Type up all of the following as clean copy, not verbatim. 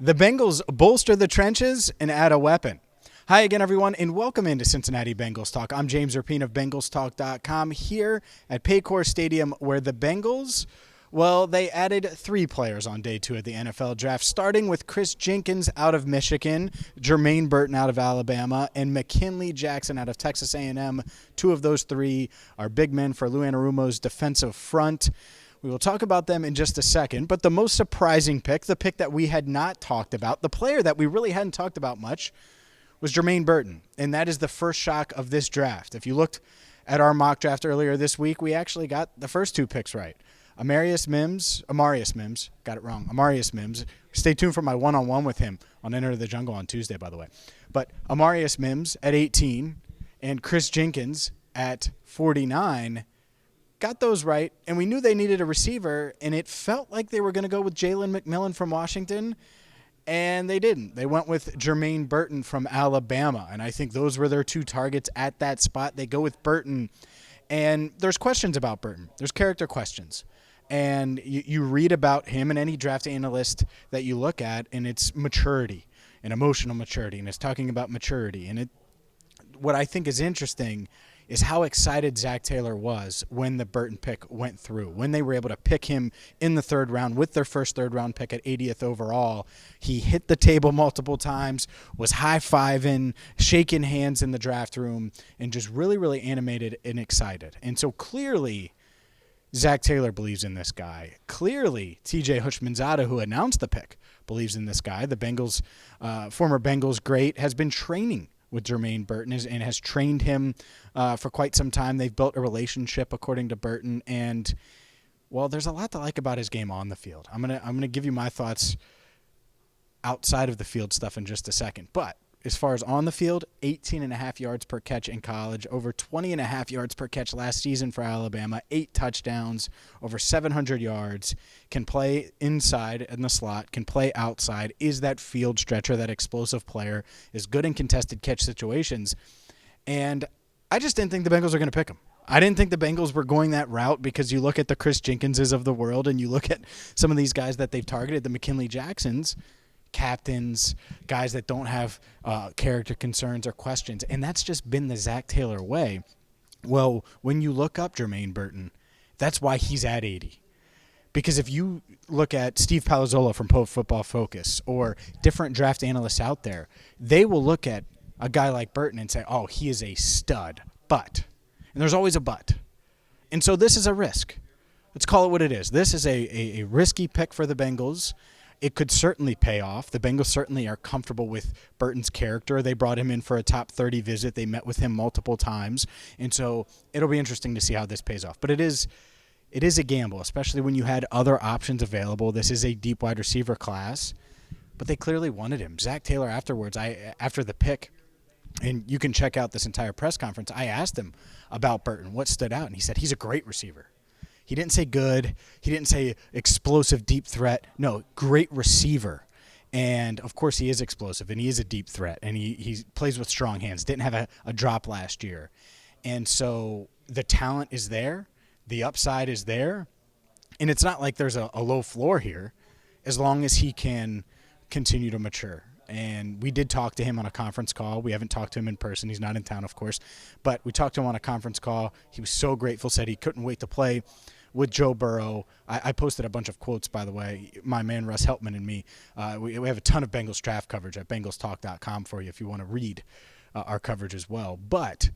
The Bengals bolster the trenches and add a weapon. Hi again, everyone, and welcome into Cincinnati Bengals Talk. I'm James Rapine of BengalsTalk.com here at Paycor Stadium, where the Bengals, well, they added 3 players on day 2 of the NFL draft, starting with Kris Jenkins out of Michigan, Jermaine Burton out of Alabama, and McKinnley Jackson out of Texas A&M. 2 of those 3 are big men for Lou Anarumo's defensive front. We will talk about them in just a second, but the most surprising pick, the pick that we had not talked about, the player that we really hadn't talked about much, was Jermaine Burton, and that is the first shock of this draft. If you looked at our mock draft earlier this week, we actually got the first 2 picks right. Amarius Mims, got it wrong, Amarius Mims. Stay tuned for my one-on-one with him on Enter the Jungle on Tuesday, by the way. But Amarius Mims at 18 and Kris Jenkins at 49 got those right, and we knew they needed a receiver, and it felt like they were going to go with Jalen McMillan from Washington, and they didn't. They went with Jermaine Burton from Alabama, and I think those were their 2 targets at that spot. They go with Burton, and there's questions about Burton. There's character questions, and you read about him and any draft analyst that you look at, and it's maturity and emotional maturity, and it's talking about maturity. And what I think is interesting is how excited Zac Taylor was when the Burton pick went through, when they were able to pick him in the 3rd round with their first 3rd round pick at 80th overall. He hit the table multiple times, was high-fiving, shaking hands in the draft room, and just really, really animated and excited. And so clearly Zac Taylor believes in this guy. Clearly TJ Houshmandzadeh, who announced the pick, believes in this guy. The Bengals, former Bengals great, has been training with Jermaine Burton and has trained him for quite some time. They've built a relationship, according to Burton, and well, there's a lot to like about his game on the field. I'm gonna give you my thoughts outside of the field stuff in just a second. But as far as on the field, 18.5 yards per catch in college, over 20.5 yards per catch last season for Alabama, 8 touchdowns, over 700 yards, can play inside in the slot, can play outside, is that field stretcher, that explosive player, is good in contested catch situations. And I just didn't think the Bengals were going to pick him. I didn't think the Bengals were going that route because you look at the Kris Jenkinses of the world and you look at some of these guys that they've targeted, the McKinnley Jacksons, captains, guys that don't have character concerns or questions. And that's just been the Zac Taylor way. Well, when you look up Jermaine Burton, that's why he's at 80. Because if you look at Steve Palazzolo from Pro Football Focus or different draft analysts out there, they will look at a guy like Burton and say, oh, he is a stud. But, and there's always a but. And so this is a risk. Let's call it what it is. This is a risky pick for the Bengals. It could certainly pay off. The Bengals certainly are comfortable with Burton's character. They brought him in for a top 30 visit. They met with him multiple times. And so it'll be interesting to see how this pays off. But it is a gamble, especially when you had other options available. This is a deep wide receiver class. But they clearly wanted him. Zac Taylor afterwards, after the pick, and you can check out this entire press conference, I asked him about Burton, what stood out, and he said he's a great receiver. He didn't say good. He didn't say explosive deep threat. No, great receiver. And, of course, he is explosive, and he is a deep threat, and he plays with strong hands. Didn't have a drop last year. And so the talent is there. The upside is there. And it's not like there's a low floor here as long as he can continue to mature. And we did talk to him on a conference call. We haven't talked to him in person. He's not in town, of course. But we talked to him on a conference call. He was so grateful, said he couldn't wait to play with Joe Burrow. I posted a bunch of quotes, by the way. My man Russ Heltman and me, we have a ton of Bengals draft coverage at BengalsTalk.com for you if you want to read our coverage as well. But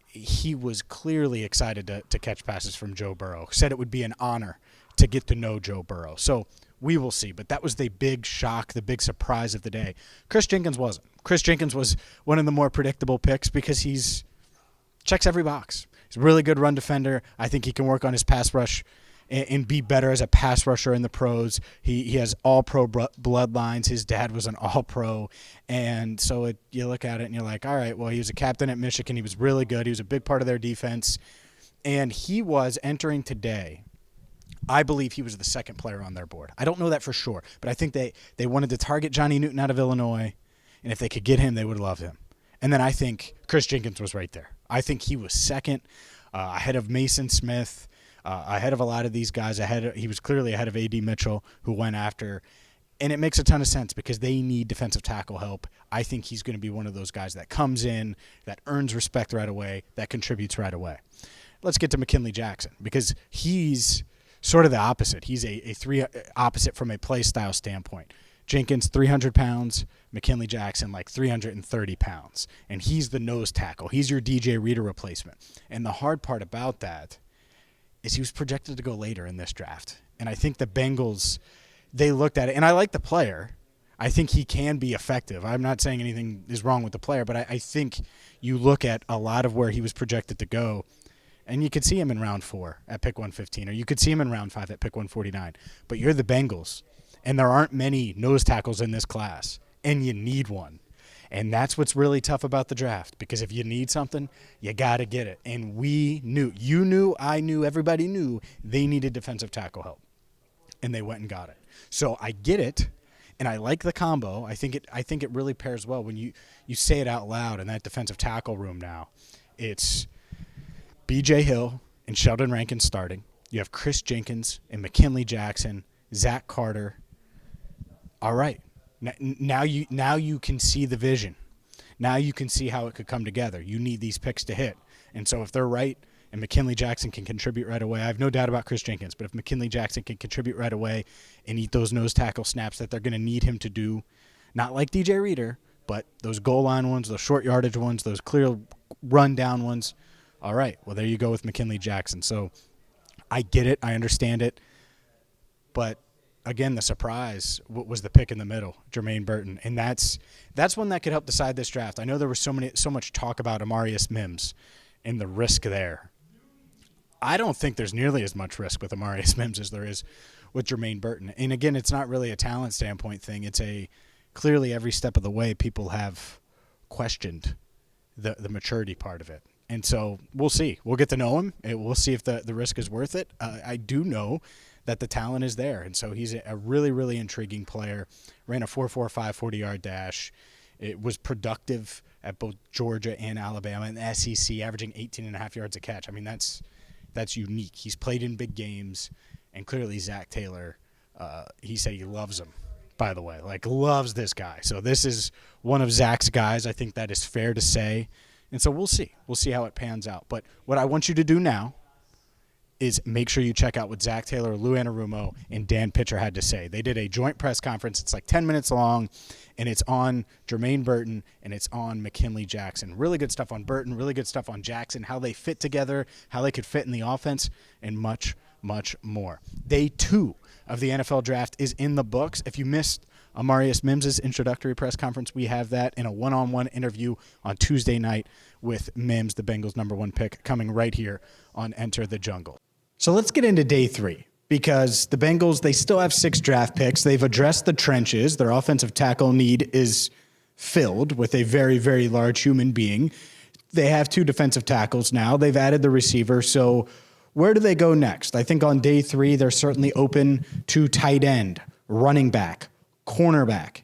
he was clearly excited to catch passes from Joe Burrow. Said it would be an honor to get to know Joe Burrow. So we will see. But that was the big shock, the big surprise of the day. Kris Jenkins wasn't. Kris Jenkins was one of the more predictable picks because he's checks every box. He's a really good run defender. I think he can work on his pass rush and be better as a pass rusher in the pros. He has all-pro bloodlines. His dad was an all-pro. And so you look at it and you're like, all right, well, he was a captain at Michigan. He was really good. He was a big part of their defense. And he was entering today. I believe he was the second player on their board. I don't know that for sure, but I think they wanted to target Johnny Newton out of Illinois, and if they could get him, they would love him. And then I think Kris Jenkins was right there. I think he was second, ahead of Mason Smith, ahead of a lot of these guys. He was clearly ahead of A.D. Mitchell, who went after. And it makes a ton of sense because they need defensive tackle help. I think he's going to be one of those guys that comes in, that earns respect right away, that contributes right away. Let's get to McKinley Jackson because he's sort of the opposite. He's a three opposite from a play style standpoint. Jenkins, 300 pounds. McKinley Jackson, like 330 pounds. And he's the nose tackle. He's your DJ Reader replacement. And the hard part about that is he was projected to go later in this draft. And I think the Bengals, they looked at it. And I like the player. I think he can be effective. I'm not saying anything is wrong with the player, but I think you look at a lot of where he was projected to go, and you could see him in round 4 at pick 115, or you could see him in round 5 at pick 149. But you're the Bengals. And there aren't many nose tackles in this class, and you need one. And that's what's really tough about the draft, because if you need something, you got to get it. And we knew, you knew, I knew, everybody knew they needed defensive tackle help, and they went and got it. So I get it, and I like the combo. I think it really pairs well when you say it out loud in that defensive tackle room now. It's B.J. Hill and Sheldon Rankin starting. You have Kris Jenkins and McKinley Jackson, Zach Carter. All right, now you can see the vision. Now you can see how it could come together. You need these picks to hit. And so if they're right and McKinley Jackson can contribute right away, I have no doubt about Kris Jenkins, but if McKinley Jackson can contribute right away and eat those nose tackle snaps that they're going to need him to do, not like DJ Reader, but those goal line ones, those short yardage ones, those clear run down ones, all right, well, there you go with McKinley Jackson. So I get it. I understand it. But again, the surprise was the pick in the middle, Jermaine Burton, and that's one that could help decide this draft. I know there was so much talk about Amarius Mims and the risk there. I don't think there's nearly as much risk with Amarius Mims as there is with Jermaine Burton. And again, it's not really a talent standpoint thing. It's clearly every step of the way people have questioned the maturity part of it. And so we'll see. We'll get to know him. We'll see if the risk is worth it. I do know that the talent is there. And so he's a really, really intriguing player. Ran a 4.45 40-yard dash. It was productive at both Georgia and Alabama and the SEC, averaging 18.5 yards a catch. I mean, that's unique. He's played in big games, and clearly Zac Taylor, he said he loves him, by the way, loves this guy. So this is one of Zac's guys. I think that is fair to say. And so we'll see. We'll see how it pans out. But what I want you to do now is make sure you check out what Zac Taylor, Lou Anarumo, and Dan Pitcher had to say. They did a joint press conference. It's like 10 minutes long, and it's on Jermaine Burton, and it's on McKinley Jackson. Really good stuff on Burton, really good stuff on Jackson, how they fit together, how they could fit in the offense, and much, much more. Day 2 of the NFL Draft is in the books. If you missed Amarius Mims' introductory press conference, we have that in a one-on-one interview on Tuesday night with Mims, the Bengals' #1 pick, coming right here on Enter the Jungle. So let's get into day 3, because the Bengals, they still have 6 draft picks. They've addressed the trenches. Their offensive tackle need is filled with a very, very large human being. They have 2 defensive tackles now. They've added the receiver. So where do they go next? I think on day 3, they're certainly open to tight end, running back, cornerback,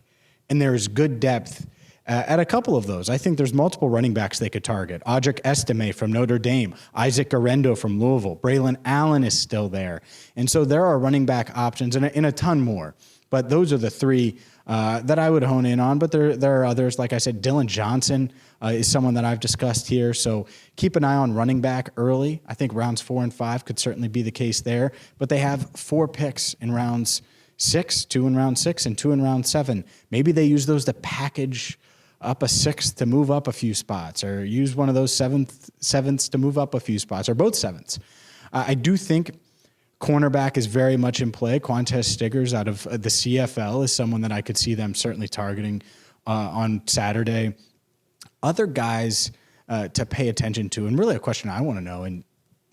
and there's good depth at a couple of those. I think there's multiple running backs they could target. Audric Estime from Notre Dame, Isaac Garendo from Louisville, Braylon Allen is still there. And so there are running back options and a ton more. But those are the 3 that I would hone in on. But there are others. Like I said, Dylan Johnson is someone that I've discussed here. So keep an eye on running back early. I think rounds 4 and 5 could certainly be the case there. But they have 4 picks in rounds 6, 2 in round 6, and 2 in round 7. Maybe they use those to package up a 6th to move up a few spots, or use one of those 7ths to move up a few spots, or both 7ths. I do think cornerback is very much in play. Quantez Stiggers out of the CFL is someone that I could see them certainly targeting on Saturday. Other guys to pay attention to, and really a question I want to know, and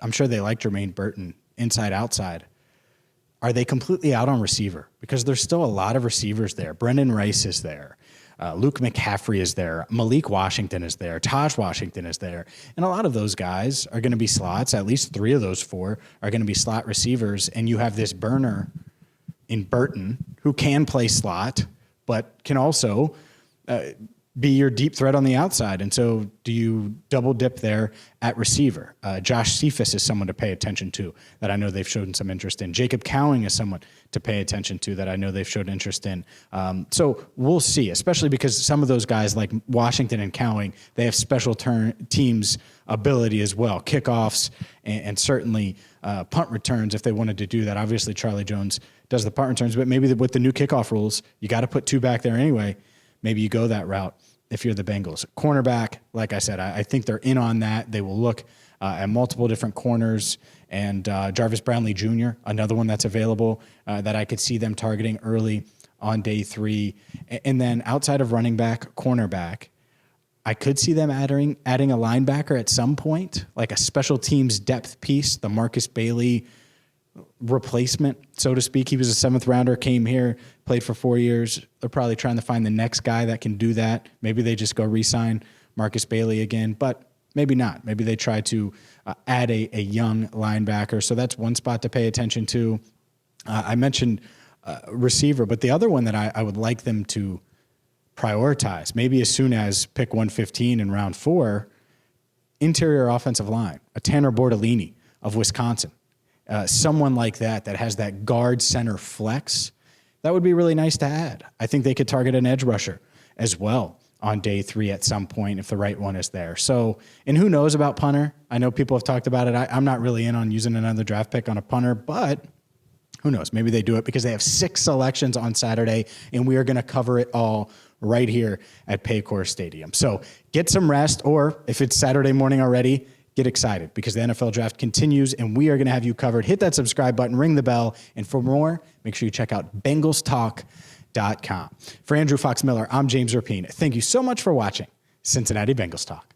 I'm sure they like Jermaine Burton inside, outside. Are they completely out on receiver? Because there's still a lot of receivers there. Brendan Rice is there. Luke McCaffrey is there. Malik Washington is there. Taj Washington is there. And a lot of those guys are going to be slots. At least 3 of those 4 are going to be slot receivers. And you have this burner in Burton who can play slot, but can also be your deep threat on the outside. And so do you double dip there at receiver? Josh Cephas is someone to pay attention to that I know they've shown some interest in. Jacob Cowing is someone to pay attention to that I know they've showed interest in. So we'll see, especially because some of those guys like Washington and Cowing, they have special teams ability as well, kickoffs and certainly punt returns if they wanted to do that. Obviously, Charlie Jones does the punt returns, but maybe with the new kickoff rules, you got to put 2 back there anyway. Maybe you go that route if you're the Bengals. Cornerback, like I said, I think they're in on that. They will look at multiple different corners. And Jarvis Brownlee Jr., another one that's available that I could see them targeting early on day 3. And then outside of running back, cornerback, I could see them adding a linebacker at some point, like a special teams depth piece, the Marcus Bailey replacement, so to speak. He was a 7th rounder, came here, played for 4 years. They're probably trying to find the next guy that can do that. Maybe they just go re-sign Marcus Bailey again, but maybe not. Maybe they try to add a young linebacker. So that's one spot to pay attention to. I mentioned receiver, but the other one that I would like them to prioritize, maybe as soon as pick 115 in round 4, interior offensive line, a Tanner Bortolini of Wisconsin. Someone like that has that guard center flex, that would be really nice to add. I think they could target an edge rusher as well on day 3 at some point if the right one is there. So, and who knows about punter? I know people have talked about it. I'm not really in on using another draft pick on a punter, but who knows? Maybe they do it because they have 6 selections on Saturday, and we are going to cover it all right here at Paycor Stadium. So get some rest, or if it's Saturday morning already, get excited because the NFL draft continues and we are going to have you covered. Hit that subscribe button, ring the bell, and for more, make sure you check out BengalsTalk.com. For Andrew Fox Miller, I'm James Rapien. Thank you so much for watching Cincinnati Bengals Talk.